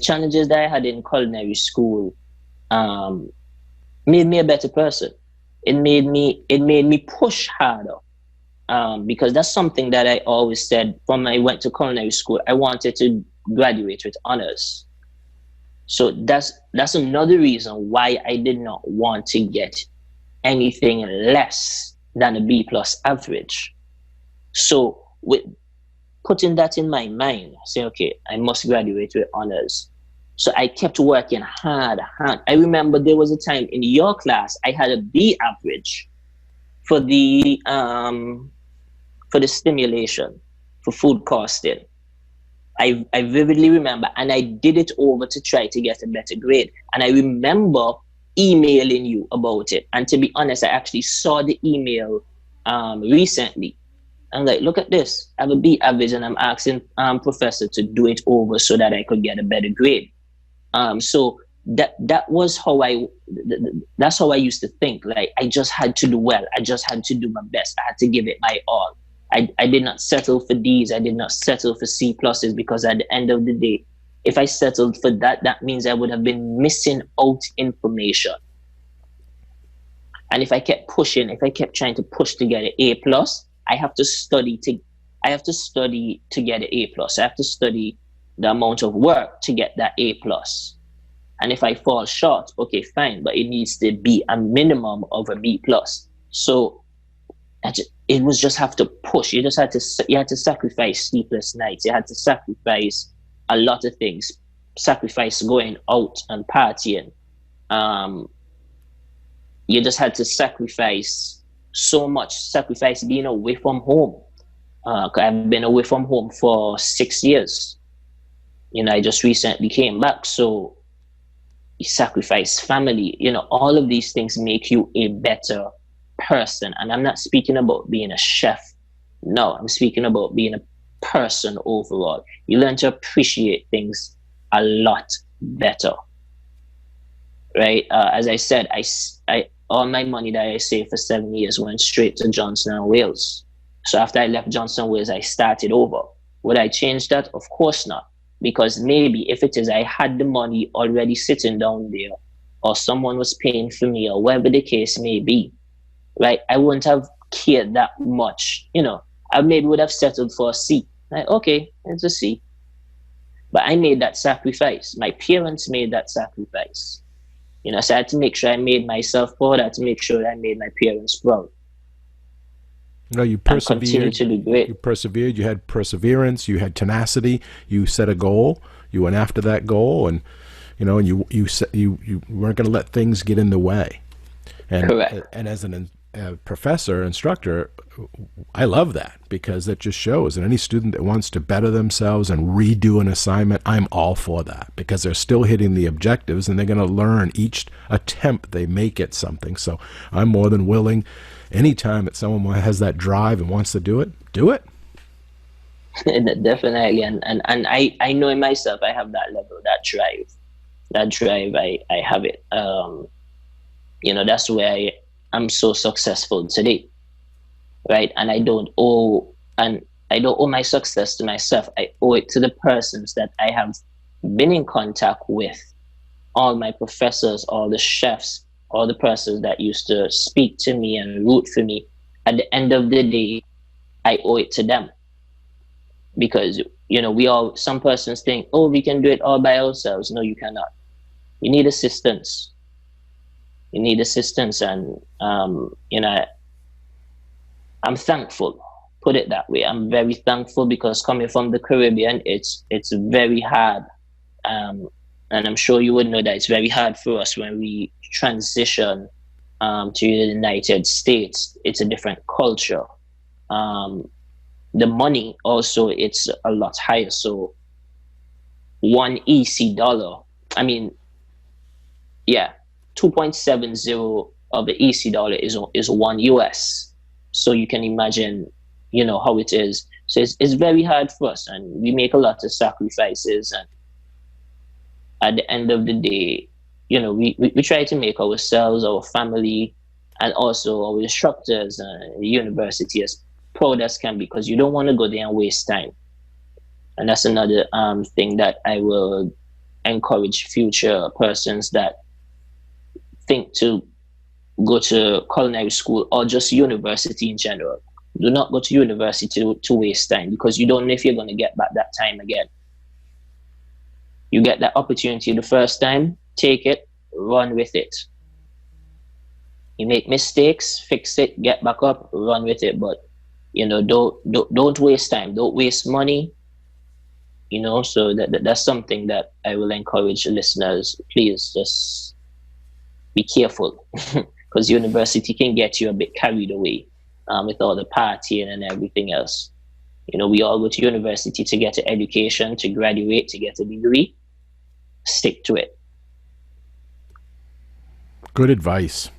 challenges that I had in culinary school made me a better person. It made me push harder. Because that's something that I always said when I went to culinary school. I wanted to graduate with honors. So that's another reason why I did not want to get anything less than a B plus average. So with putting that in my mind, saying, okay, I must graduate with honors. So I kept working hard, hard. I remember there was a time in your class I had a B average for the stimulation for food costing. I vividly remember, and I did it over to try to get a better grade. And I remember emailing you about it. And to be honest, I actually saw the email recently. I'm like, look at this. I have a B average, and I'm asking professor to do it over so that I could get a better grade. So that was how that's how I used to think. Like, I just had to do well. I just had to do my best. I had to give it my all. I did not settle for D's. I did not settle for C pluses, because at the end of the day, if I settled for that, that means I would have been missing out information. And if I kept pushing, if I kept trying to push to get an A plus, I have to study to get an A plus. I have to study the amount of work to get that A plus. And if I fall short, okay, fine, but it needs to be a minimum of a B plus. So it was just have to push. You had to sacrifice sleepless nights. You had to sacrifice a lot of things. Sacrifice going out and partying. You just had to sacrifice so much. Sacrifice being away from home. I've been away from home for 6 years. I just recently came back. So you sacrifice family. All of these things make you a better person. And I'm not speaking about being a chef. No, I'm speaking about being a person overall. You learn to appreciate things a lot better, right? As I said, I all my money that I saved for 7 years went straight to Johnson and Wales. So after I left Johnson and Wales, I started over. Would I change that? Of course not. Because maybe if it is I had the money already sitting down there, or someone was paying for me, or whatever the case may be, right? I wouldn't have cared that much. I maybe would have settled for a C. Like, okay, it's a C. But I made that sacrifice. My parents made that sacrifice. So I had to make sure I made myself proud. I had to make sure I made my parents proud. You persevered. Continue to do great. You persevered. You had perseverance. You had tenacity. You set a goal. You went after that goal, and you weren't going to let things get in the way. And, correct. And as a professor, instructor, I love that, because that just shows that any student that wants to better themselves and redo an assignment, I'm all for that, because they're still hitting the objectives and they're going to learn each attempt they make at something. So I'm more than willing, anytime that someone has that drive and wants to do it, do it. Definitely. And I know in myself, I have that level, that drive, I have it. That's where I'm so successful today, right? And I don't owe my success to myself. I owe it to the persons that I have been in contact with, all my professors, all the chefs, all the persons that used to speak to me and root for me. At the end of the day, I owe it to them, because some persons think, oh, we can do it all by ourselves. No, you cannot. You need assistance. And I'm thankful. Put it that way. I'm very thankful, because coming from the Caribbean, it's very hard. And I'm sure you would know that it's very hard for us when we transition to the United States. It's a different culture. The money also, it's a lot higher. So one EC dollar, 2.70 of the EC dollar is one US. So you can imagine, how it is. So it's very hard for us, and we make a lot of sacrifices. And at the end of the day, we try to make ourselves, our family, and also our instructors and the university as proud as can be, because you don't want to go there and waste time. And that's another thing that I will encourage future persons that think to go to culinary school or just university in general. Do not go to university to waste time, because you don't know if you're going to get back that time again. You get that opportunity the first time, take it, run with it. You make mistakes, fix it, get back up, run with it. But don't waste time, don't waste money. So that's something that I will encourage listeners. Please just be careful, because university can get you a bit carried away with all the partying and everything else. We all go to university to get an education, to graduate, to get a degree. Stick to it. Good advice.